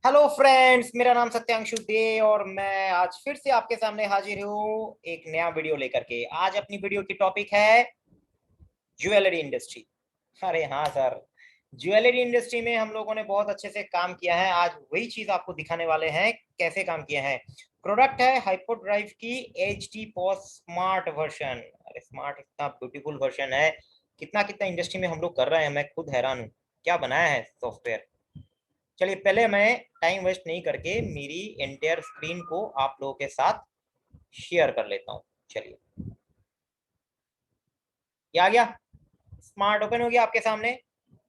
Hello friends, मेरा नाम सत्यांशु दे और मैं आज फिर से आपके सामने हाजिर हूँ एक नया वीडियो लेकर के। आज अपनी वीडियो की टॉपिक है ज्वेलरी इंडस्ट्री। अरे हाँ सर, ज्वेलरी इंडस्ट्री में हम लोगों ने बहुत अच्छे से काम किया है। आज वही चीज आपको दिखाने वाले हैं कैसे काम किया है। प्रोडक्ट है हाइपरड्राइव की एच टी पॉस स्मार्ट वर्जन। अरे स्मार्ट इतना ब्यूटीफुल वर्जन है, कितना कितना इंडस्ट्री में हम लोग कर रहे हैं, मैं खुद हैरान हूँ क्या बनाया है सॉफ्टवेयर। चलिए पहले मैं टाइम वेस्ट नहीं करके मेरी एंटायर स्क्रीन को आप लोगों के साथ शेयर कर लेता हूँ। चलिए, ये आ गया, स्मार्ट ओपन हो गया आपके सामने,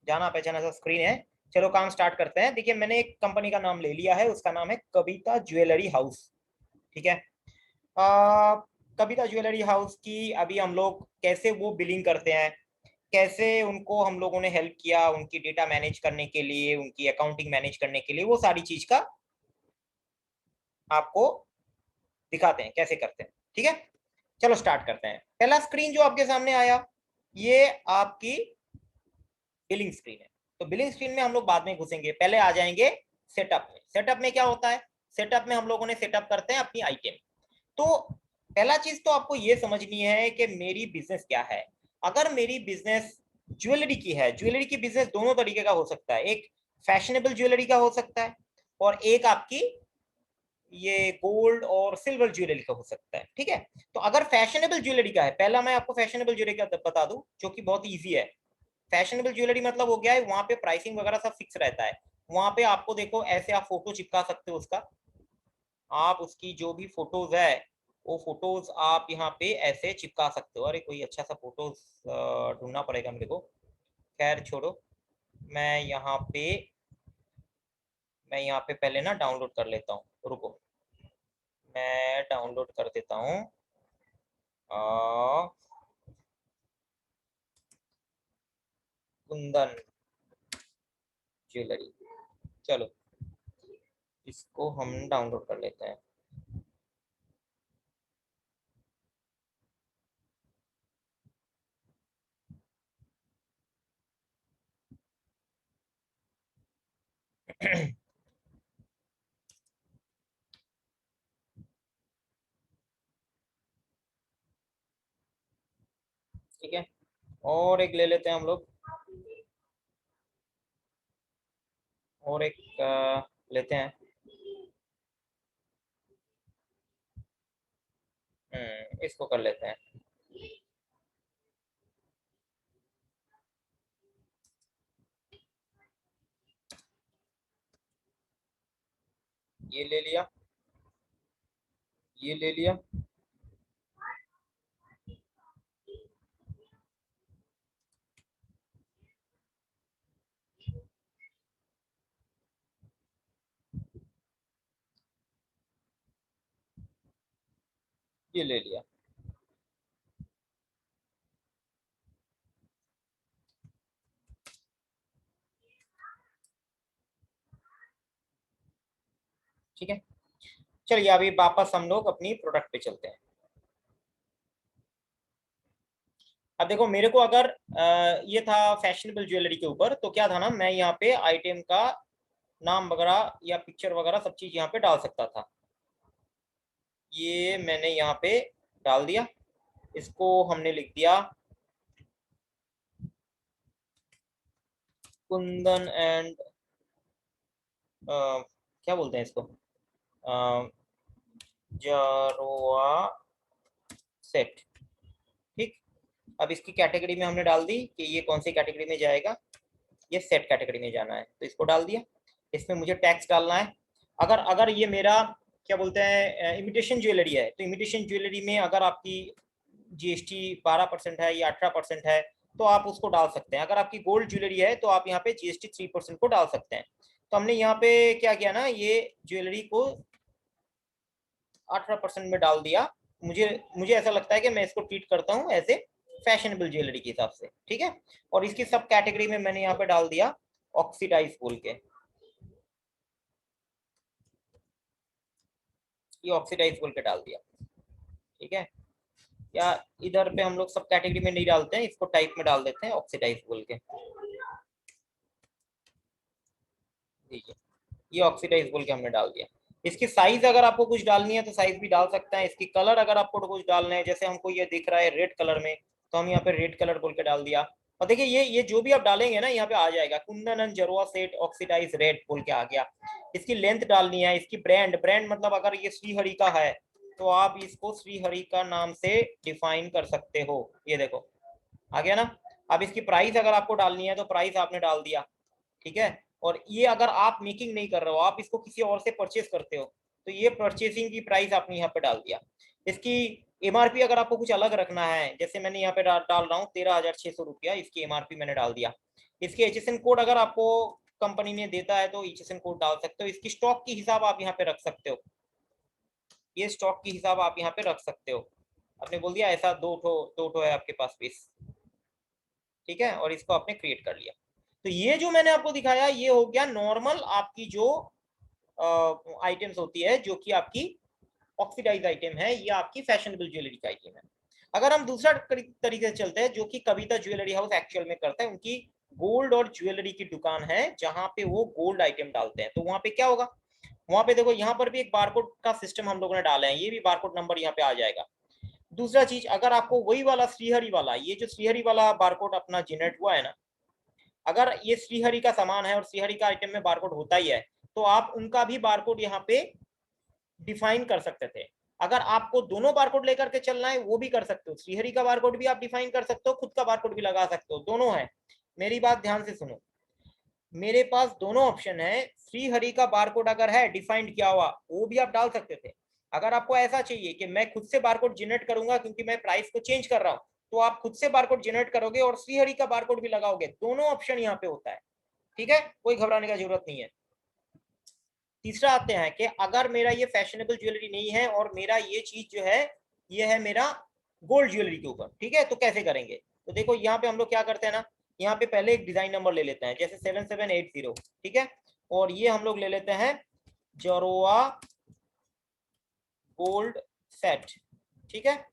जाना पहचाना सा स्क्रीन है। चलो काम स्टार्ट करते हैं। देखिए मैंने एक कंपनी का नाम ले लिया है, उसका नाम है कविता ज्वेलरी हाउस। ठीक है। आ, कविता ज्वेलरी हाउस की अभी हम लोग कैसे वो बिलिंग करते हैं, कैसे उनको हम लोगों ने हेल्प किया उनकी डेटा मैनेज करने के लिए, उनकी अकाउंटिंग मैनेज करने के लिए, वो सारी चीज का आपको दिखाते हैं कैसे करते हैं। ठीक है, चलो स्टार्ट करते हैं। पहला स्क्रीन जो आपके सामने आया, ये आपकी बिलिंग स्क्रीन है। तो बिलिंग स्क्रीन में हम लोग बाद में घुसेंगे, पहले आ जाएंगे सेटअप में। सेटअप में क्या होता है, सेटअप में हम लोगों ने सेटअप करते हैं अपनी आइटम। तो पहला चीज तो आपको ये समझनी है कि मेरी बिजनेस क्या है। अगर मेरी बिजनेस ज्वेलरी की है, ज्वेलरी की बिजनेस दोनों तरीके का हो सकता है। एक फैशनेबल ज्वेलरी का हो सकता है और एक आपकी ये गोल्ड और सिल्वर ज्वेलरी का हो सकता है। ठीक है, तो अगर फैशनेबल ज्वेलरी का है, पहला मैं आपको फैशनेबल ज्वेलरी का बता दूं जो कि बहुत इजी है। फैशनेबल ज्वेलरी मतलब हो गया है वहां पे प्राइसिंग वगैरह सब फिक्स रहता है। वहां पे आपको देखो ऐसे आप फोटो चिपका सकते हो उसका, आप उसकी जो भी फोटोज है वो फोटोज आप यहाँ पे ऐसे चिपका सकते हो। अरे कोई अच्छा सा फोटोज ढूंढना पड़ेगा मेरे को, खैर छोड़ो। मैं यहाँ पे मैं यहाँ पे पहले ना डाउनलोड कर लेता हूँ, रुको मैं डाउनलोड कर देता हूँ। कुंदन ज्वेलरी, चलो इसको हम डाउनलोड कर लेते हैं। ठीक है, और एक ले लेते हैं हम लोग, और एक लेते हैं। इसको कर लेते हैं। ये ले लिया, ये ले लिया, ये ले लिया। ठीक है, चलिए अभी वापस हम लोग अपनी प्रोडक्ट पे चलते हैं। अब देखो मेरे को अगर ये था फैशनेबल ज्वेलरी के ऊपर, तो क्या था ना, मैं यहाँ पे आइटम का नाम वगैरह या पिक्चर वगैरह सब चीज यहाँ पे डाल सकता था। ये मैंने यहाँ पे डाल दिया, इसको हमने लिख दिया कुंदन एंड क्या बोलते हैं इसको, जरोआ सेट। ठीक, अब इसकी कैटेगरी में हमने डाल दी कि ये कौन सी कैटेगरी में जाएगा, ये सेट कैटेगरी में जाना है, तो इसको डाल दिया। इसमें मुझे टैक्स डालना है। अगर अगर ये मेरा क्या बोलते हैं इमिटेशन ज्वेलरी है, तो इमिटेशन ज्वेलरी में अगर आपकी जीएसटी 12% है या 18% है तो आप उसको डाल सकते हैं। अगर आपकी गोल्ड ज्वेलरी है तो आप यहाँ पे जीएसटी 3% को डाल सकते हैं। तो हमने यहाँ पे क्या किया ना, ये ज्वेलरी को 18% में डाल दिया। मुझे मुझे ऐसा लगता है कि मैं इसको ट्रीट करता हूँ ऐसे फैशनेबल ज्वेलरी के हिसाब से। ठीक है, और इसकी सब कैटेगरी में मैंने यहाँ पे डाल दिया ऑक्सीडाइज बोल के, ये ऑक्सीडाइज बोल के डाल दिया। ठीक है, या इधर पे हम लोग सब कैटेगरी में नहीं डालते हैं, इसको टाइप में डाल देते हैं ऑक्सीडाइज बोल के, ठीक है। ये ऑक्सीडाइज बोल के हमने डाल दिया। इसकी साइज अगर आपको कुछ डालनी है तो साइज भी डाल सकते हैं। इसकी कलर अगर आपको कुछ डालना है, जैसे हमको ये दिख रहा है रेड कलर में, तो हम यहाँ पे रेड कलर बोल के डाल दिया। और देखिए ये जो भी आप डालेंगे ना यहाँ पे आ जाएगा, कुंदन जरोआ सेट ऑक्सीडाइज रेड बोल के आ गया। इसकी लेंथ डालनी है, इसकी ब्रांड, ब्रांड मतलब अगर ये श्रीहरि का है तो आप इसको श्रीहरि का नाम से डिफाइन कर सकते हो। ये देखो आ गया ना। अब इसकी प्राइस अगर आपको डालनी है तो प्राइस आपने डाल दिया, ठीक है। और ये अगर आप मेकिंग नहीं कर रहे हो, आप इसको किसी और से परचेज करते हो, तो ये परचेसिंग की प्राइस आपने यहाँ पे डाल दिया। इसकी एमआरपी अगर आपको कुछ अलग रखना है, जैसे मैंने यहाँ पे डाल रहा हूँ 13,600 रुपया, इसकी एमआरपी मैंने डाल दिया। इसके एचएसएन कोड अगर आपको कंपनी ने देता है तो एचएसएन कोड डाल सकते हो। इसकी स्टॉक की हिसाब आप यहाँ पे रख सकते हो, ये स्टॉक की हिसाब आप यहाँ पे रख सकते हो। आपने बोल दिया ऐसा दो ठो है आपके पास पीस, ठीक है, और इसको आपने क्रिएट कर लिया। तो ये जो मैंने आपको दिखाया ये हो गया नॉर्मल आपकी जो आइटम्स होती है, जो कि आपकी ऑक्सीडाइज आइटम है, या आपकी फैशनेबल ज्वेलरी का आइटम है। अगर हम दूसरा तरीके से चलते हैं, जो कि कविता ज्वेलरी हाउस एक्चुअल में करता है, उनकी गोल्ड और ज्वेलरी की दुकान है जहां पे वो गोल्ड आइटम डालते हैं। तो वहां पे क्या होगा, वहां पे देखो यहाँ पर भी एक बारकोड का सिस्टम हम लोगों ने डाला है, ये भी बारकोड नंबर यहाँ पे आ जाएगा। दूसरा चीज, अगर आपको वही वाला श्रीहरि वाला, ये जो श्रीहरि वाला बारकोड अपना जनरेट हुआ है ना, अगर ये श्रीहरि का सामान है और श्रीहरि का आइटम में बारकोड होता ही है, तो आप उनका भी बारकोड यहाँ पे डिफाइन कर सकते थे। अगर आपको दोनों बारकोड लेकर के चलना है वो भी कर सकते हो, श्रीहरि का बारकोड भी आप डिफाइन कर सकते हो, खुद का बारकोड भी लगा सकते हो, दोनों है। मेरी बात ध्यान से सुनो, मेरे पास दोनों ऑप्शन है। श्रीहरि का बारकोड अगर है डिफाइंड किया हुआ, वो भी आप डाल सकते थे। अगर आपको ऐसा चाहिए कि मैं खुद से बारकोड जनरेट करूंगा क्योंकि मैं प्राइस को चेंज कर रहा हूं, तो आप खुद से बारकोड जनरेट करोगे और श्रीहरि का बारकोड भी लगाओगे, दोनों ऑप्शन यहाँ पे होता है, ठीक है, कोई घबराने का जरूरत नहीं है। तीसरा आते हैं कि अगर मेरा ये फैशनेबल ज्वेलरी नहीं है और मेरा ये चीज जो है ये है मेरा गोल्ड ज्वेलरी के ऊपर, ठीक है, तो कैसे करेंगे। तो देखो यहाँ पे हम लोग क्या करते हैं ना, यहाँ पे पहले एक डिजाइन नंबर ले लेते हैं, जैसे 7780, ठीक है, और ये हम लोग ले लेते हैं जरोआ गोल्ड सेट, ठीक है।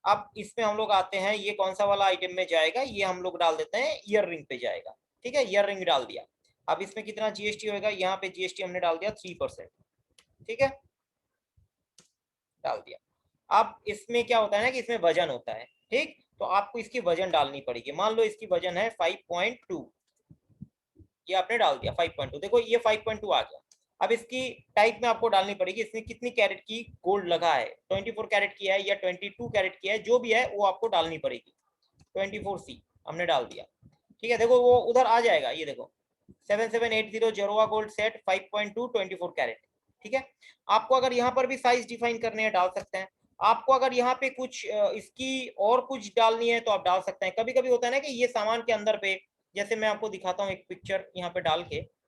अब इसमें हम लोग आते हैं, ये कौन सा वाला आइटम में जाएगा, ये हम लोग डाल देते हैं ईयर रिंग पे जाएगा, ठीक है, ईयर रिंग डाल दिया। अब इसमें कितना जीएसटी होगा, यहाँ पे जीएसटी हमने डाल दिया 3%, ठीक है, डाल दिया। अब इसमें क्या होता है ना कि इसमें वजन होता है, ठीक, तो आपको इसकी वजन डालनी पड़ेगी। मान लो इसकी वजन है 5.2, ये आपने डाल दिया 5.2, देखो ये 5.2 आ गया। अब इसकी टाइप में आपको डालनी पड़ेगी, इसमें कितनी कैरेट की गोल्ड लगा है, 24 कैरेट की है या 22 कैरेट की है, जो भी है वो आपको डालनी पड़ेगी। 24C हमने डाल दिया, ठीक है, देखो वो उधर आ जाएगा, ये देखो 7780 जरोआ गोल्ड सेट 5.2 24 कैरेट, ठीक है। आपको अगर यहाँ पर भी साइज डिफाइन करने हैं डाल सकते हैं। आपको अगर यहाँ पे कुछ इसकी और कुछ डालनी है तो आप डाल सकते हैं। कभी कभी होता है ना कि ये सामान के अंदर पे, जैसे मैं आपको दिखाता हूँ एक पिक्चर यहाँ पे डाल के,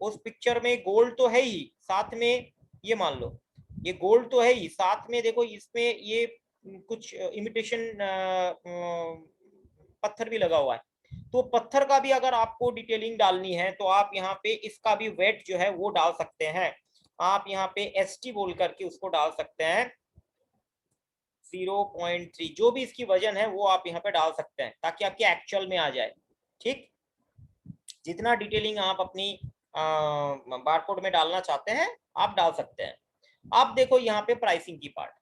उस पिक्चर में गोल्ड तो है ही साथ में, ये मान लो ये गोल्ड तो है ही साथ में, देखो इसमें ये कुछ इमिटेशन पत्थर भी लगा हुआ है, तो पत्थर का भी अगर आपको डिटेलिंग डालनी है तो आप यहाँ पे इसका भी वेट जो है वो डाल सकते हैं। आप यहाँ पे एसटी बोल करके उसको डाल सकते हैं 0.3, जो भी इसकी वजन है वो आप यहाँ पे डाल सकते हैं ताकि आपके एक्चुअल में आ जाए, ठीक। जितना डिटेलिंग आप अपनी बारकोड में डालना चाहते हैं आप डाल सकते हैं। अब देखो यहाँ पे प्राइसिंग की पार्ट,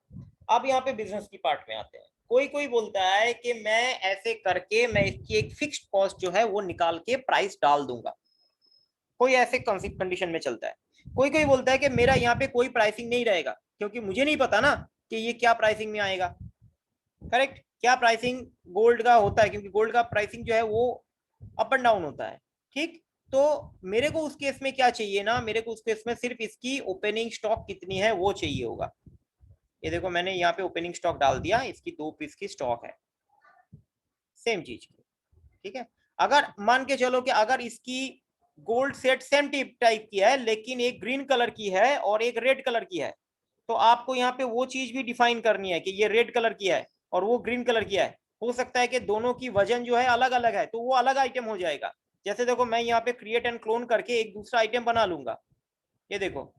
अब यहाँ पे बिजनेस की पार्ट में आते हैं। कोई कोई बोलता है कि मैं ऐसे करके मैं इसकी एक फिक्स्ड कॉस्ट जो है वो निकाल के प्राइस डाल दूंगा, कोई ऐसे कंडीशन में चलता है। कोई कोई बोलता है कि मेरा यहाँ पे कोई प्राइसिंग नहीं रहेगा क्योंकि मुझे नहीं पता ना कि ये क्या प्राइसिंग में आएगा, करेक्ट, क्या प्राइसिंग गोल्ड का होता है, क्योंकि गोल्ड का प्राइसिंग जो है वो अप एंड डाउन होता है, ठीक। तो मेरे को उस केस में क्या चाहिए ना, मेरे को उस केस में सिर्फ इसकी ओपनिंग स्टॉक कितनी है वो चाहिए होगा। ये देखो मैंने यहाँ पे ओपनिंग स्टॉक डाल दिया, इसकी 2 पीस की स्टॉक है सेम चीज की, ठीक है। अगर मान के चलो कि अगर इसकी गोल्ड सेट सेम टाइप की है लेकिन एक ग्रीन कलर की है और एक रेड कलर की है, तो आपको यहाँ पे वो चीज भी डिफाइन करनी है कि ये रेड कलर की है और वो ग्रीन कलर की है। हो सकता है कि दोनों की वजन जो है अलग अलग है, तो वो अलग आइटम हो जाएगा। जैसे देखो मैं यहाँ पे क्रिएट एंड क्लोन करके एक दूसरा आइटम बना लूंगा, ये देखो,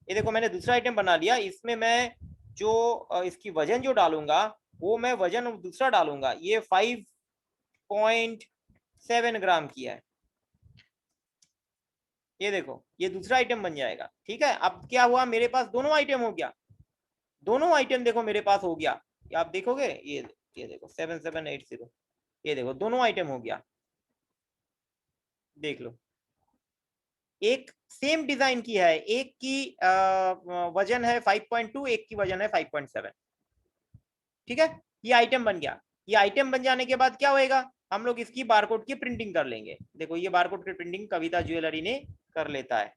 ये देखो मैंने दूसरा आइटम बना लिया। इसमें मैं जो इसकी वजन जो डालूंगा वो मैं वजन दूसरा डालूंगा, ये 5.7 ग्राम की है, ये देखो ये दूसरा आइटम बन जाएगा। ठीक है, अब क्या हुआ, मेरे पास दोनों आइटम हो गया, दोनों आइटम देखो मेरे पास हो गया। ये आप देखोगे, ये देखो 7780, ये देखो दोनों आइटम हो गया। देख लो, एक सेम डिजाइन की है, एक की वजन है 5.2, एक की वजन है 5.7। ठीक है, ये आइटम बन गया। ये आइटम बन जाने के बाद क्या होएगा, हम लोग इसकी बारकोड की प्रिंटिंग कर लेंगे। देखो ये बारकोड की प्रिंटिंग कविता ज्वेलरी ने कर लेता है।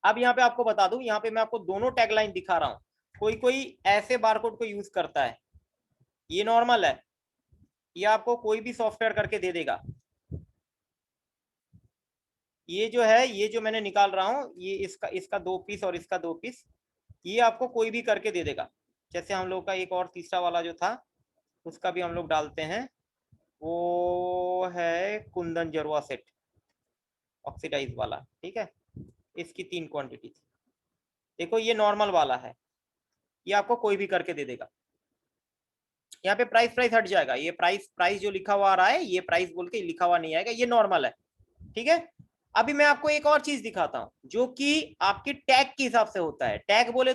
अब यहाँ पे आपको बता दूं, यहाँ पे मैं आपको दोनों टैगलाइन दिखा रहा हूं। कोई कोई ऐसे बारकोड को यूज करता है, ये नॉर्मल है, ये आपको कोई भी सॉफ्टवेयर करके दे देगा। ये जो है, ये जो मैंने निकाल रहा हूँ, ये इसका इसका 2 पीस और इसका 2 पीस, ये आपको कोई भी करके दे देगा। जैसे हम लोग का एक और तीसरा वाला जो था, उसका भी हम लोग डालते हैं, वो है कुंदन जरवा सेट ऑक्सीडाइज वाला। ठीक है, इसकी 3 क्वांटिटी थी। देखो ये नॉर्मल वाला है, ये आपको कोई भी करके दे देगा। यहाँ पे प्राइस प्राइस हट जाएगा, ये प्राइस प्राइस जो लिखा हुआ आ रहा है, ये प्राइस बोल के लिखा हुआ नहीं आएगा, ये नॉर्मल है। ठीक है, अभी मैं आपको एक और चीज दिखाता हूं, जो कि आपकी टैग के हिसाब से होता है। टैग बोले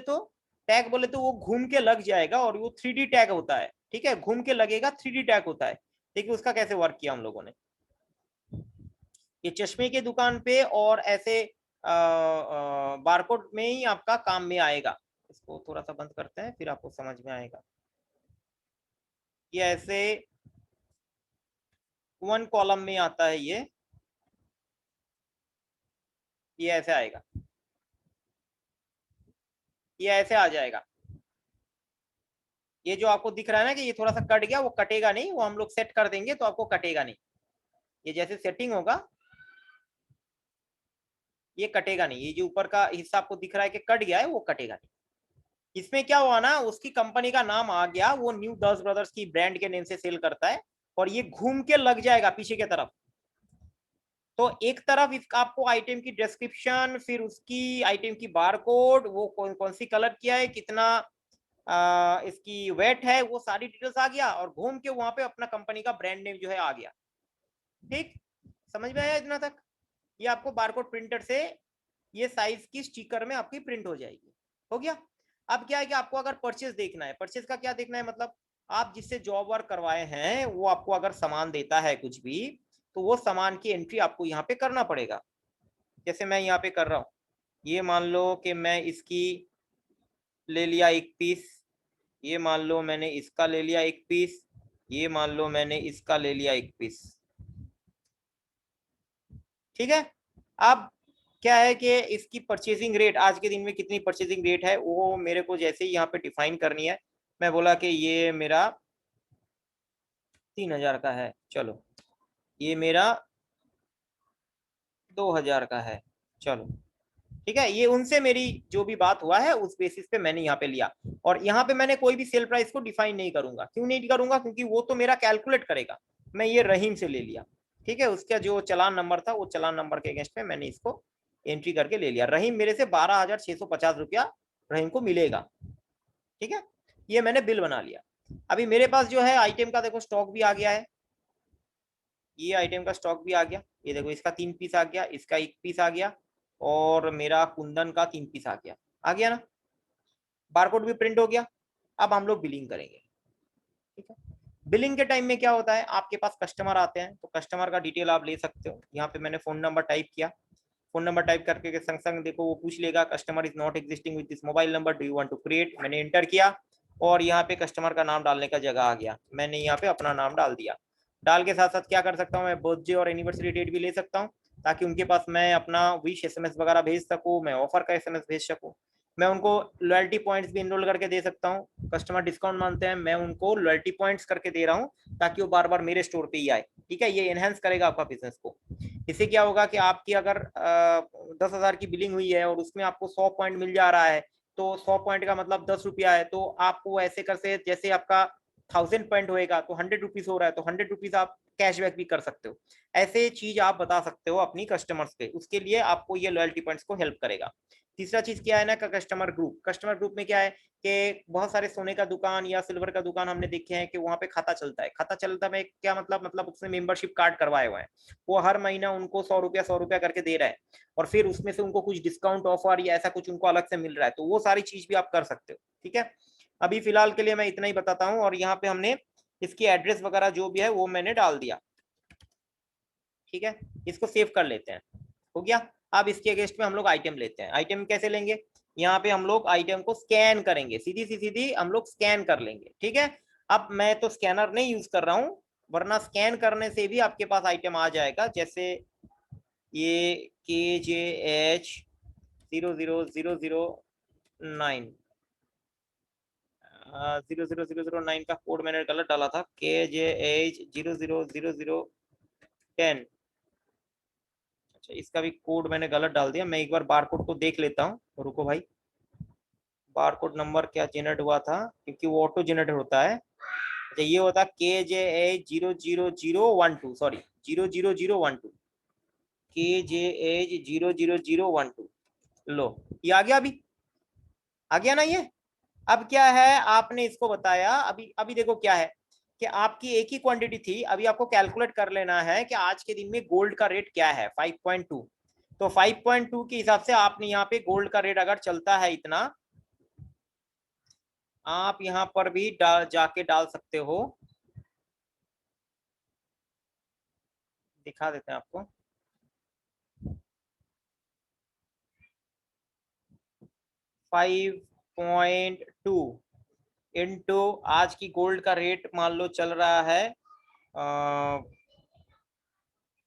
तो वो घूम के लग जाएगा, और वो 3D टैग होता है। ठीक है, घूम के लगेगा, 3D टैग होता है। देखिए उसका कैसे वर्क किया हम लोगों ने। ये चश्मे के दुकान पे और ऐसे बारकोड में ही आपका काम में आएगा। इसको थोड़ा सा बंद करते हैं, फिर आपको समझ में आएगा। ये ऐसे 1 कॉलम में आता है, ये ऐसे आएगा, ये ऐसे आ जाएगा। ये जो आपको दिख रहा है ना कि ये थोड़ा सा कट गया, वो कटेगा नहीं, वो हम लोग सेट कर देंगे तो आपको कटेगा नहीं। ये जैसे सेटिंग होगा, ये कटेगा नहीं। ये जो ऊपर का हिस्सा आपको दिख रहा है कि कट गया है, वो कटेगा नहीं। इसमें क्या हुआ ना, उसकी कंपनी का नाम आ गया, वो न्यू दास ब्रदर्स की ब्रांड के नेम से सेल करता है, और ये घूम के लग जाएगा पीछे की तरफ। तो एक तरफ आपको आइटम की डिस्क्रिप्शन, फिर उसकी आइटम की बारकोड, वो कौन कौन सी कलर किया है, कितना इसकी वेट है, वो सारी डिटेल्स आ गया, और घूम के वहां पे अपना कंपनी का ब्रांड नेम जो है आ गया। ठीक, समझ में आया इतना तक? ये आपको बारकोड प्रिंटर से ये साइज की स्टिकर में आपकी प्रिंट हो जाएगी। हो गया। अब क्या है कि आपको अगर परचेज देखना है, परचेज का क्या देखना है, मतलब आप जिससे जॉब वर्क करवाए हैं, वो आपको अगर सामान देता है कुछ भी, तो वो सामान की एंट्री आपको यहाँ पे करना पड़ेगा। जैसे मैं यहाँ पे कर रहा हूँ, ये मान लो कि मैं इसकी ले लिया 1 पीस, ये मान लो मैंने इसका ले लिया 1 पीस, ये मान लो मैंने इसका ले लिया 1 पीस। ठीक है, अब क्या है कि इसकी परचेसिंग रेट आज के दिन में कितनी परचेसिंग रेट है, वो मेरे को जैसे ही यहाँ पे डिफाइन करनी है। मैं बोला कि ये मेरा 3000 का है, चलो ये मेरा 2000 का है, चलो ठीक है। ये उनसे मेरी जो भी बात हुआ है उस बेसिस पे मैंने यहाँ पे लिया, और यहाँ पे मैंने कोई भी सेल प्राइस को डिफाइन नहीं करूंगा। क्यों नहीं करूंगा, क्योंकि वो तो मेरा कैलकुलेट करेगा। मैं ये रहीम से ले लिया, ठीक है, उसका जो चलान नंबर था, वो चलान नंबर के अगेंस्ट में मैंने इसको एंट्री करके ले लिया। रहीम मेरे से 12,650 रुपया रहीम को मिलेगा। ठीक है, ये मैंने बिल बना लिया। अभी मेरे पास जो है आइटम का देखो स्टॉक भी आ गया है, ये आइटम का स्टॉक भी आ गया। ये देखो इसका 3 पीस आ गया, इसका 1 पीस आ गया, और मेरा कुंदन का 3 पीस आ गया ना, बारकोड भी प्रिंट हो गया। अब हम लोग बिलिंग करेंगे। ठीक है, बिलिंग के टाइम में क्या होता है, आपके पास कस्टमर आते हैं, तो कस्टमर का डिटेल आप ले सकते हो। यहाँ पे मैंने फोन नंबर टाइप किया, फोन नंबर टाइप करके के संग संग देखो वो पूछ लेगा customer is not existing with this mobile number, do you want to create. मैंने एंटर किया, और यहाँ पे कस्टमर का नाम डालने का जगह आ गया, मैंने यहाँ पे अपना नाम डाल दिया। डाल के साथ साथ क्या कर सकता हूँ, मैं बर्थडे और एनिवर्सरी डेट भी ले सकता हूँ, ताकि उनके पास मैं अपना विश एसएमएस वगैरह भेज सकूँ, मैं ऑफर का एसएमएस भेज सकूँ। मैं उनको लॉयल्टी पॉइंट्स भी इनरोल करके दे सकता हूँ। कस्टमर डिस्काउंट मांगते हैं, मैं उनको लॉयल्टी पॉइंट्स करके दे रहा हूँ, ताकि वो बार बार मेरे स्टोर पे ही आए। ठीक है, ये एनहेंस करेगा आपका बिजनेस को। इससे क्या होगा कि आपकी अगर 10,000 की बिलिंग हुई है, और उसमें आपको 100 पॉइंट मिल जा रहा है, तो 100 पॉइंट का मतलब 10 रुपया है, तो आपको ऐसे कर से जैसे आपका 1000 पॉइंट होएगा तो 100 रुपीज हो रहा है, तो 100 रुपीज आप कैशबैक भी कर सकते हो। ऐसे चीज आप बता सकते हो अपनी कस्टमर्स पे, उसके लिए आपको ये लॉयल्टी पॉइंट्स को हेल्प करेगा। तीसरा चीज क्या है ना का कस्टमर ग्रुप। कस्टमर ग्रुप में क्या है कि बहुत सारे सोने का दुकान या सिल्वर का दुकान हमने देखे हैं कि वहां पे खाता चलता है। खाता चलता में क्या मतलब उसने मेंबरशिप कार्ड करवाए हुए हैं, वो हर महीना उनको 100 रुपया करके दे रहा है, और फिर उसमें से उनको कुछ डिस्काउंट ऑफर या ऐसा कुछ उनको अलग से मिल रहा है, तो वो सारी चीज भी आप कर सकते हो। ठीक है, अभी फिलहाल के लिए मैं इतना ही बताता हूँ, और यहाँ पे हमने इसकी एड्रेस वगैरह जो भी है वो मैंने डाल दिया। ठीक है, इसको सेव कर लेते हैं, हो गया। अब इसके अगेंस्ट में हम लोग आइटम लेते हैं। आइटम कैसे लेंगे, यहाँ पे हम लोग आइटम को स्कैन करेंगे, सीधी हम लोग स्कैन कर लेंगे। ठीक है, अब मैं तो स्कैनर नहीं यूज कर रहा हूँ, वरना स्कैन करने से भी आपके पास आइटम आ जाएगा। जैसे ये KJH 00009 00009 का कोड मैंने गलत डाला था, KJH 0000010। अच्छा, इसका भी कोड मैंने गलत डाल दिया, मैं एक बार बार कोड को देख लेता हूँ, रुको भाई। बार कोड नंबर क्या जनरेट हुआ था, क्योंकि वो ऑटो जनरेट होता है। अच्छा, ये होता KJH 00012, सॉरी 00012, KJH 00012। लो, ये आ गया, अभी आ गया ना ये। अब क्या है, आपने इसको बताया, अभी अभी देखो क्या है कि आपकी एक ही क्वांटिटी थी, अभी आपको कैलकुलेट कर लेना है कि आज के दिन में गोल्ड का रेट क्या है, 5.2। तो 5.2 के हिसाब से आपने यहाँ पे गोल्ड का रेट अगर चलता है इतना, आप यहाँ पर भी जाके डाल सकते हो, दिखा देते हैं आपको। 5.2 इंटू आज की गोल्ड का रेट मान लो चल रहा है,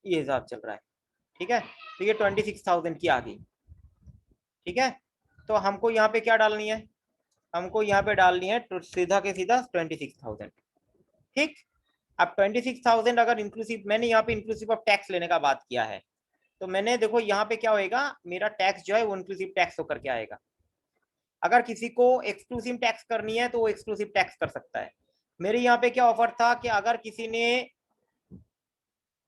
ये हिसाब चल रहा है। ठीक है, तो ये 26,000 की आ गई। ठीक है, तो हमको यहाँ पे क्या डालनी है, हमको यहाँ पे डालनी है तो सीधा के सीधा 26,000। ठीक, अब 26,000 अगर इंक्लूसिव, मैंने यहाँ पे इंक्लूसिव ऑफ टैक्स लेने का बात किया है, तो मैंने देखो यहाँ पे क्या होएगा, मेरा टैक्स जो है वो इंक्लूसिव टैक्स होकर के आएगा। अगर किसी को एक्सक्लूसिव टैक्स करनी है तो वो एक्सक्लूसिव टैक्स कर सकता है। मेरे यहाँ पे क्या ऑफर था कि अगर किसी ने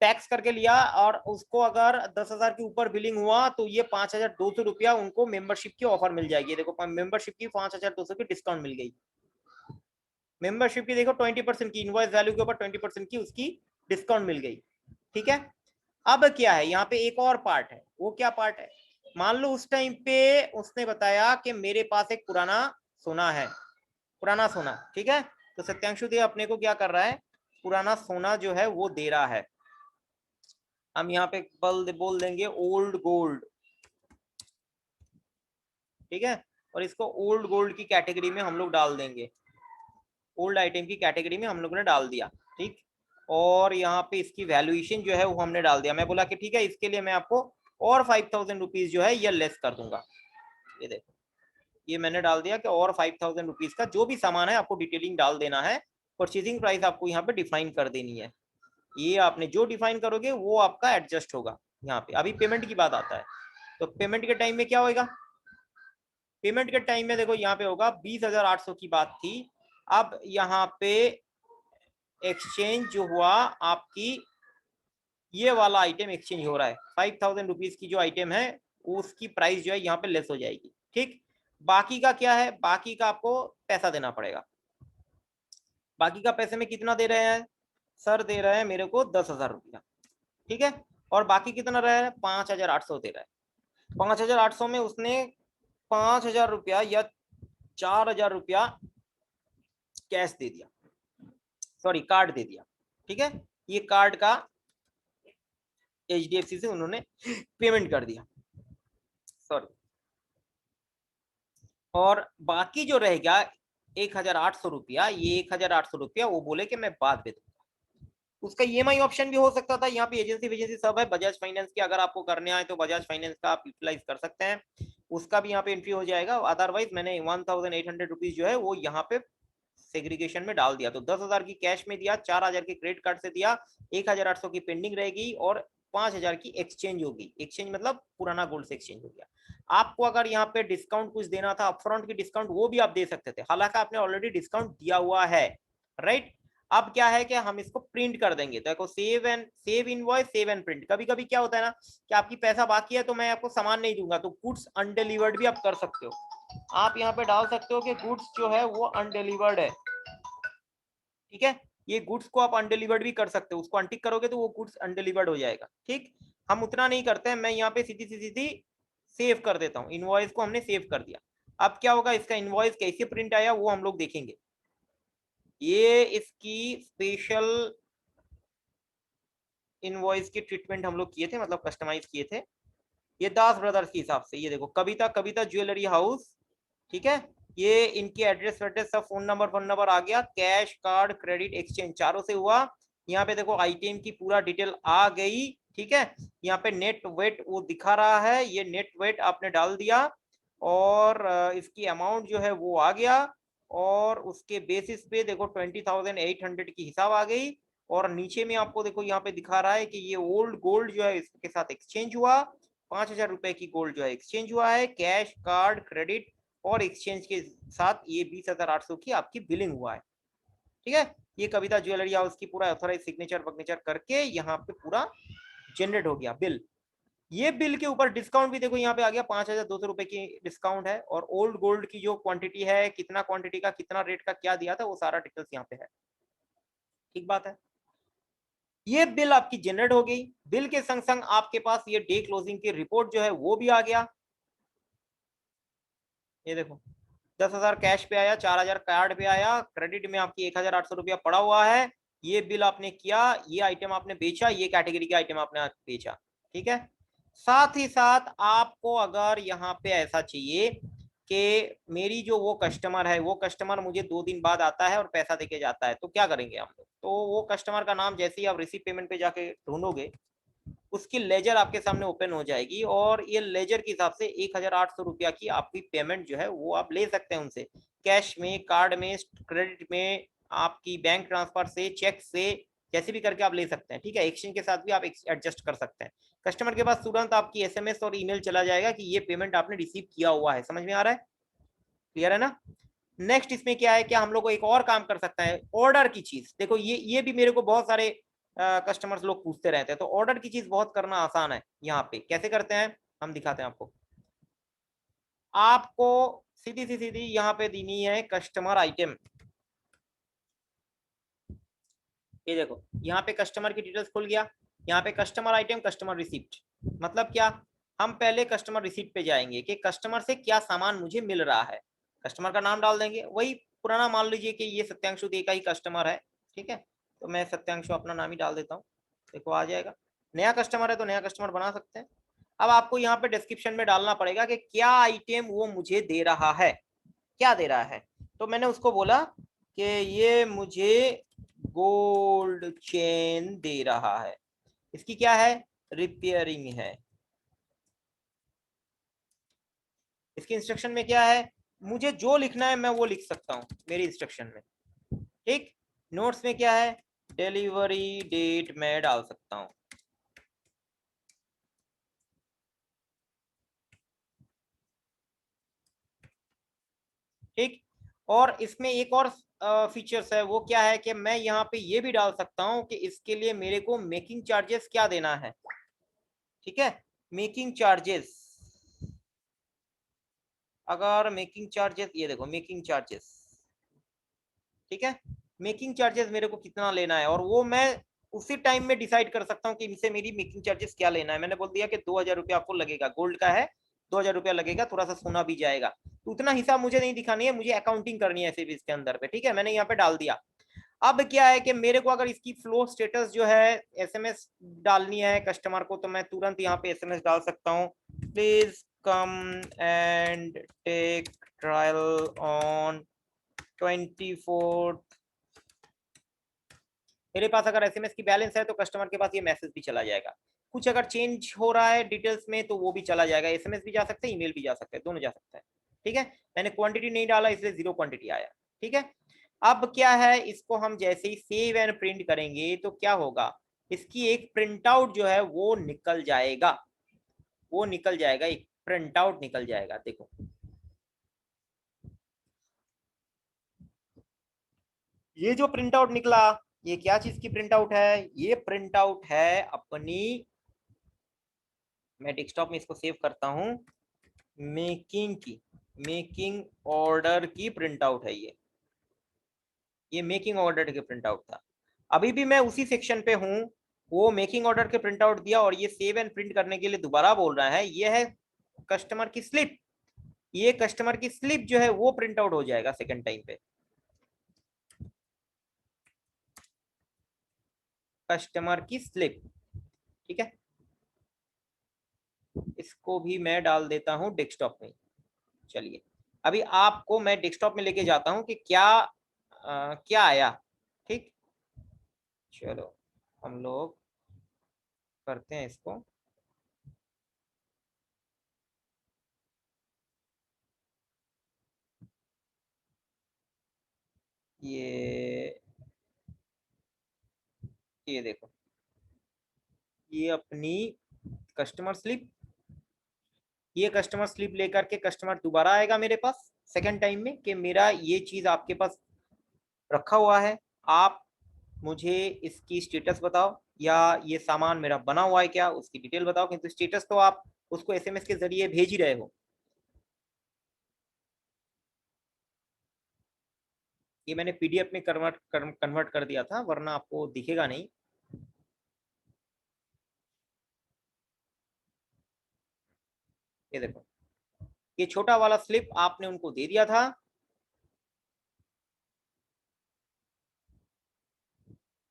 टैक्स करके लिया और उसको अगर 10,000 के ऊपर बिलिंग हुआ तो ये 5,200 रुपया उनको मेंबरशिप की ऑफर मिल जाएगी। देखो मेंबरशिप की 5,200 की डिस्काउंट मिल गई। मेंबरशिप की देखो 20% की, इनवॉइस वैल्यू के ऊपर 20% की उसकी डिस्काउंट मिल गई। ठीक है, अब क्या है यहाँ पे एक और पार्ट है, वो क्या पार्ट है, मान लो उस टाइम पे उसने बताया कि मेरे पास एक पुराना सोना है, पुराना सोना। ठीक है, तो सत्यांशु देव अपने को क्या कर रहा है, पुराना सोना जो है वो दे रहा है। हम यहाँ पे बोल देंगे ओल्ड गोल्ड। ठीक है, और इसको ओल्ड गोल्ड की कैटेगरी में हम लोग डाल देंगे, ओल्ड आइटम की कैटेगरी में हम लोग ने डाल दिया। ठीक, और यहाँ पे इसकी वैल्यूएशन जो है वो हमने डाल दिया। मैं बोला कि ठीक है, इसके लिए मैं आपको और 5,000 रुपीज जो है ये लेस कर दूंगा। ये देखो, ये मैंने डाल दिया कि और 5,000 रुपीज का जो भी सामान है आपको डिटेलिंग डाल देना है, परचेजिंग प्राइस आपको यहाँ पे डिफाइन कर देनी है। ये आपने जो डिफाइन करोगे वो आपका एडजस्ट होगा यहाँ पे। अभी पेमेंट की बात आता है, तो पेमेंट के टाइम में क्या होगा, पेमेंट के टाइम में देखो यहाँ पे होगा 20,800 की बात थी। अब यहाँ पे एक्सचेंज जो हुआ आपकी, ये वाला आइटम एक्सचेंज हो रहा है, 5,000 रुपीज की जो आइटम है उसकी प्राइस जो है यहाँ पे लेस हो जाएगी। ठीक, बाकी का क्या है, बाकी का आपको पैसा देना पड़ेगा। बाकी का पैसे में कितना दे रहे हैं, सर दे रहे हैं मेरे को 10,000 रुपया। ठीक है, और बाकी कितना रह रहा है, 5,800 दे रहा है। 5,800 में उसने 5,000 रुपया या 4,000 रुपया कैश दे दिया, सॉरी कार्ड दे दिया। ठीक है, ये कार्ड का HDFC से उन्होंने पेमेंट कर दिया, सॉरी। और बाकी जो रह गया 1,800 रुपया, ये 1,800 रुपया वो बोले कि मैं बाद में दूंगा। उसका EMI ऑप्शन भी हो सकता था, यहाँ पे एजेंसी वेजेंसी सब है। बजाज फाइनेंस की अगर आपको करने आए तो बजाज फाइनेंस का आप यूटिलाइज कर सकते हैं, उसका भी यहाँ पे एंट्री हो जाएगा। अदरवाइज मैंने 1,800 रुपीज जो है वो यहाँ पे सेग्रीगेशन में डाल दिया। तो 10,000 की कैश में दिया, 4,000 के क्रेडिट कार्ड से दिया, 1,800 की पेंडिंग रहेगी और 5,000 की एक्सचेंज होगी। एक्सचेंज मतलब पुराना गोल्ड से एक्सचेंज हो गया। आपको अगर यहाँ पे डिस्काउंट कुछ देना था अपफ्रंट की डिस्काउंट, वो भी आप दे सकते थे, हालांकि आपने ऑलरेडी डिस्काउंट दिया हुआ है, राइट। अब क्या है कि हम इसको प्रिंट कर देंगे। तो देखो save invoice, save and print. कभी कभी क्या होता है ना कि आपकी पैसा बाकी है तो मैं आपको सामान नहीं दूंगा, तो गुड्स अनडिलीवर्ड भी आप कर सकते हो। आप यहाँ पे डाल सकते हो कि गुड्स जो है वो अनडिलीवर्ड है, ठीक है। ये गुड्स को आप अनडिलीवर्ड भी कर सकते हो, उसको अनटिक करोगे तो वो गुड्स अनडिलीवर्ड हो जाएगा, ठीक। हम उतना नहीं करते हैं, मैं यहाँ पे सीधी सीधी सेव कर देता हूँ। इनवॉइस को हमने सेव कर दिया। अब क्या होगा, इसका इनवॉइस कैसे प्रिंट आया वो हम लोग देखेंगे। ये इसकी स्पेशल इनवॉइस की ट्रीटमेंट हम लोग किए थे, मतलब कस्टमाइज किए थे। ये दास ब्रदर्स के हिसाब से, ये देखो कविता कविता ज्वेलरी हाउस, ठीक है। ये इनके एड्रेस वेड्रेस सब, फोन नंबर आ गया। कैश, कार्ड, क्रेडिट, एक्सचेंज चारों से हुआ। यहाँ पे देखो आइटम की पूरा डिटेल आ गई, ठीक है। यहाँ पे नेट वेट वो दिखा रहा है, ये नेट वेट आपने डाल दिया और इसकी अमाउंट जो है वो आ गया। और उसके बेसिस पे देखो 20,800 की हिसाब आ गई। और नीचे में आपको देखो यहाँ पे दिखा रहा है कि ये ओल्ड गोल्ड जो है इसके साथ एक्सचेंज हुआ। 5,000 रुपए की गोल्ड जो है एक्सचेंज हुआ है, कैश, कार्ड, क्रेडिट और एक्सचेंज के साथ। ये 20,800 की आपकी बिलिंग हुआ है, ठीक है। ये कविता ज्वेलरी हाउस की पूरा ऑथराइज सिग्नेचर वग्नेचर करके यहाँ पे पूरा जनरेट हो गया बिल। ये बिल के ऊपर डिस्काउंट भी देखो यहाँ पे आ गया, 5,200 रुपए की डिस्काउंट है। और ओल्ड गोल्ड की जो क्वांटिटी है, कितना क्वांटिटी का कितना रेट का क्या दिया था, वो सारा डिटेल्स यहाँ पे है, ठीक बात है। ये बिल आपकी जनरेट हो गई। बिल के संग संग आपके पास ये डे क्लोजिंग की रिपोर्ट जो है वो भी आ गया। ये देखो 10,000 कैश पे आया, 4,000 कार्ड पे आया, क्रेडिट में आपकी 1,800 रुपया पड़ा हुआ है। ये बिल आपने किया, ये आइटम आपने बेचा, ये कैटेगरी के आइटम आपने बेचा, ठीक है। साथ ही साथ आपको अगर यहाँ पे ऐसा चाहिए कि मेरी जो वो कस्टमर है, वो कस्टमर मुझे 2 दिन बाद आता है और पैसा देके जाता है, तो क्या करेंगे हम लोग। तो वो कस्टमर का नाम जैसे ही आप रिसीव पेमेंट पे जाके ढूंढोगे, उसकी लेजर आपके सामने ओपन हो जाएगी और ये लेजर के हिसाब से 1,800 रुपया की आपकी पेमेंट जो है वो आप ले सकते हैं उनसे, कैश में, कार्ड में, क्रेडिट में, आपकी बैंक ट्रांसफर से, चेक से, जैसे भी करके आप ले सकते हैं, ठीक है। एक्सचेंज के साथ भी आप एडजस्ट कर सकते हैं। कस्टमर के पास तुरंत आपकी एसएमएस और ईमेल चला जाएगा कि ये पेमेंट आपने रिसीव किया हुआ है। समझ में आ रहा है, क्लियर है ना। नेक्स्ट इसमें क्या है, क्या हम लोग को एक और काम कर सकता है, ऑर्डर की चीज। देखो ये भी मेरे को बहुत सारे कस्टमर्स लोग पूछते रहते हैं, तो ऑर्डर की चीज बहुत करना आसान है। यहाँ पे कैसे करते हैं हम दिखाते हैं आपको। आपको सीधी यहाँ पे देनी है कस्टमर आइटम। ये देखो यहाँ पे कस्टमर की डिटेल्स खुल गया। यहाँ पे कस्टमर आइटम, कस्टमर रिसिप्ट। मतलब क्या, हम पहले कस्टमर रिसिप्ट पे जाएंगे कि कस्टमर से क्या सामान मुझे मिल रहा है। कस्टमर का नाम डाल देंगे, वही पुराना, मान लीजिए कि ये सत्यांशु दे का ही कस्टमर है, ठीक है। तो मैं सत्यांशु अपना नाम ही डाल देता हूँ, देखो आ जाएगा। नया कस्टमर है तो नया कस्टमर बना सकते हैं। अब आपको यहाँ पे डिस्क्रिप्शन में डालना पड़ेगा कि क्या आइटम वो मुझे दे रहा है, क्या दे रहा है। तो मैंने उसको बोला कि ये मुझे गोल्ड चेन दे रहा है, इसकी क्या है, रिपेयरिंग है। इसकी इंस्ट्रक्शन में क्या है, मुझे जो लिखना है मैं वो लिख सकता हूँ मेरी इंस्ट्रक्शन में, ठीक। नोट्स में क्या है, डिलीवरी डेट मैं डाल सकता हूँ, ठीक। और इसमें एक और फीचर्स है, वो क्या है कि मैं यहाँ पे ये भी डाल सकता हूँ कि इसके लिए मेरे को मेकिंग चार्जेस क्या देना है, ठीक है। मेकिंग चार्जेस, अगर मेकिंग चार्जेस, ये देखो मेकिंग चार्जेस, ठीक है। मेकिंग चार्जेस मेरे को कितना लेना है, और वो मैं उसी टाइम में डिसाइड कर सकता हूँ कि इनसे मेरी मेकिंग चार्जेस क्या लेना है। मैंने बोल दिया कि 2,000 रुपया आपको लगेगा, गोल्ड का है, 2,000 रुपया लगेगा, थोड़ा सा सोना भी जाएगा। तो उतना हिसाब मुझे नहीं दिखानी है, मुझे अकाउंटिंग करनी है सिर्फ इसके अंदर पे, ठीक है। मैंने यहाँ पे डाल दिया। अब क्या है कि मेरे को अगर इसकी फ्लो स्टेटस जो है एसएमएस डालनी है कस्टमर को, तो मैं तुरंत यहाँ पे एसएमएस डाल सकता हूँ, please come and take trial on 24। मेरे पास अगर एसएमएस की बैलेंस है तो कस्टमर के पास ये मैसेज भी चला जाएगा। कुछ अगर चेंज हो रहा है डिटेल्स में तो वो भी चला जाएगा, एसएमएस भी जा सकते हैं, ईमेल भी जा सकते हैं, दोनों जा सकते हैं, ठीक है। मैंने क्वांटिटी नहीं डाला इसलिए 0 क्वांटिटी आया, ठीक है। अब क्या है, इसको हम जैसे ही सेव एंड प्रिंट करेंगे तो क्या होगा, इसकी एक प्रिंट आउट जो है वो निकल जाएगा, वो निकल जाएगा, एक प्रिंट आउट निकल जाएगा, देखो। ये जो प्रिंट आउट निकला, ये क्या चीज की प्रिंट आउट है? ये प्रिंट आउट है अपनी, मैं डेस्कटॉप में इसको सेव करता हूं, मेकिंग ऑर्डर की प्रिंट आउट है ये मेकिंग ऑर्डर के प्रिंट आउट था। अभी भी मैं उसी सेक्शन पे हूं, वो मेकिंग ऑर्डर के प्रिंट आउट दिया और ये सेव एंड प्रिंट करने के लिए दोबारा बोल रहा है। ये है कस्टमर की स्लिप, ये कस्टमर की स्लिप जो है वो प्रिंट आउट हो जाएगा सेकंड टाइम पे। कस्टमर की स्लिप, ठीक है, इसको भी मैं डाल देता हूं डेस्कटॉप में। चलिए अभी आपको मैं डेस्कटॉप में लेके जाता हूं कि क्या क्या आया। ठीक, चलो हम लोग करते हैं इसको। ये देखो, ये अपनी कस्टमर स्लिप, ये कस्टमर स्लिप लेकर के कस्टमर दोबारा आएगा मेरे पास सेकंड टाइम में कि मेरा ये चीज आपके पास रखा हुआ है, आप मुझे इसकी स्टेटस बताओ, या ये सामान मेरा बना हुआ है क्या, उसकी डिटेल बताओ। किंतु स्टेटस तो आप उसको एसएमएस के जरिए भेज ही रहे हो। ये मैंने पीडीएफ में कन्वर्ट कर दिया था, वरना आपको दिखेगा नहीं। ये देखो, ये छोटा वाला स्लिप आपने उनको दे दिया था,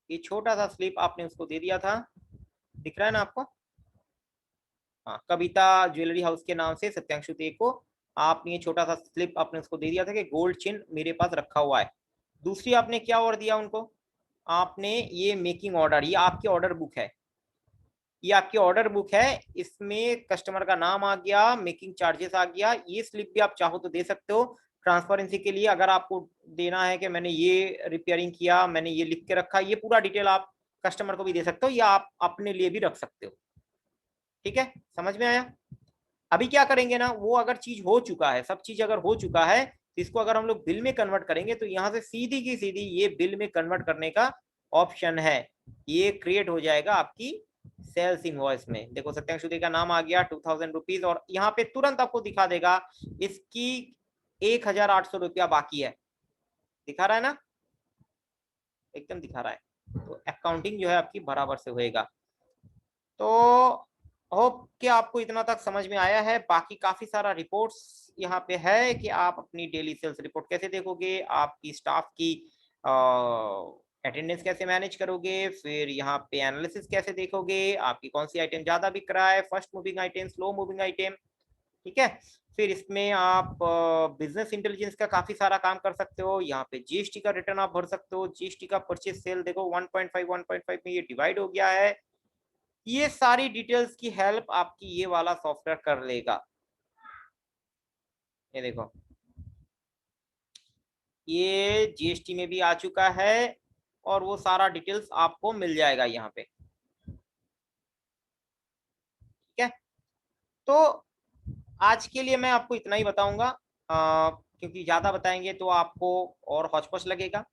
ये छोटा सा स्लिप आपने उसको दे दिया था, दिख रहा है ना आपको? हाँ, कविता ज्वेलरी हाउस के नाम से सत्यांशु दे को आपने ये छोटा सा स्लिप आपने उसको दे दिया था कि गोल्ड चेन मेरे पास रखा हुआ है। दूसरी आपने क्या और दिया उनको? आपने ये मेकिंग ऑर्डर, ये आपकी ऑर्डर बुक है, ये आपकी ऑर्डर बुक है, इसमें कस्टमर का नाम आ गया, मेकिंग चार्जेस आ गया। ये स्लिप भी आप चाहो तो दे सकते हो ट्रांसपेरेंसी के लिए। अगर आपको देना है कि मैंने ये रिपेयरिंग किया, मैंने ये लिख के रखा, ये पूरा डिटेल आप कस्टमर को भी दे सकते हो या आप अपने लिए भी रख सकते हो। ठीक है, समझ में आया? अभी क्या करेंगे ना, वो अगर चीज हो चुका है, सब चीज अगर हो चुका है, तो इसको अगर हम लोग बिल में कन्वर्ट करेंगे तो यहाँ से सीधी की सीधी ये बिल में कन्वर्ट करने का ऑप्शन है, ये क्रिएट हो जाएगा आपकी सेल्स इनवॉइस में। देखो सत्यांशु का नाम आ गया, 2000 रुपीज, और यहाँ पे तुरंत आपको दिखा देगा इसकी 1800 रुपया बाकी है। दिखा रहा है ना, एकदम दिखा रहा है। तो अकाउंटिंग जो है आपकी बराबर से होएगा। तो होप कि आपको इतना तक समझ में आया है। बाकी काफी सारा रिपोर्ट्स यहाँ पे है कि आप अपनी डेली सेल्स रिपोर्ट कैसे देखोगे, आपकी स्टाफ की अटेंडेंस कैसे मैनेज करोगे, फिर यहाँ पे एनालिसिस कैसे देखोगे, आपकी कौन सी आइटम ज्यादा बिक रहा है, first moving item, slow moving item. ठीक है, फिर इसमें आप बिजनेस इंटेलिजेंस का काफी सारा काम कर सकते हो। यहाँ पे जीएसटी का रिटर्न आप भर सकते हो, जीएसटी का परचेज सेल देखो 1.5 में ये डिवाइड हो गया है। ये सारी डिटेल्स की हेल्प आपकी ये वाला सॉफ्टवेयर कर लेगा। ये देखो, ये जीएसटी में भी आ चुका है और वो सारा डिटेल्स आपको मिल जाएगा यहाँ पे। ठीक है, तो आज के लिए मैं आपको इतना ही बताऊंगा, क्योंकि ज्यादा बताएंगे तो आपको और हौच-पौच लगेगा।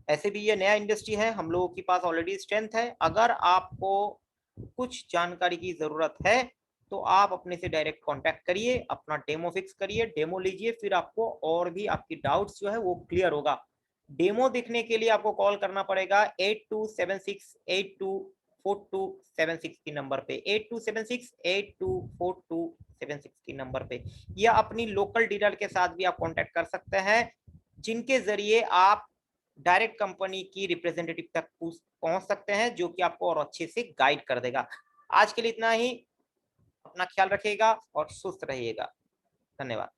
ऐसे भी ये नया इंडस्ट्री है, हम लोगों के पास ऑलरेडी स्ट्रेंथ है। अगर आपको कुछ जानकारी की जरूरत है तो आप अपने से डायरेक्ट कांटेक्ट करिए, अपना डेमो फिक्स करिए, डेमो लीजिए, फिर आपको और भी आपकी डाउट्स जो है वो क्लियर होगा। डेमो देखने के लिए आपको कॉल करना पड़ेगा 8276824276 की नंबर पे, 8276824276 की नंबर पे, या अपनी लोकल डीलर के साथ भी आप कांटेक्ट कर सकते हैं, जिनके जरिए आप डायरेक्ट कंपनी की रिप्रेजेंटेटिव तक पहुंच सकते हैं, जो कि आपको और अच्छे से गाइड कर देगा। आज के लिए इतना ही, अपना ख्याल रखिएगा और सुस्त रहिएगा। धन्यवाद।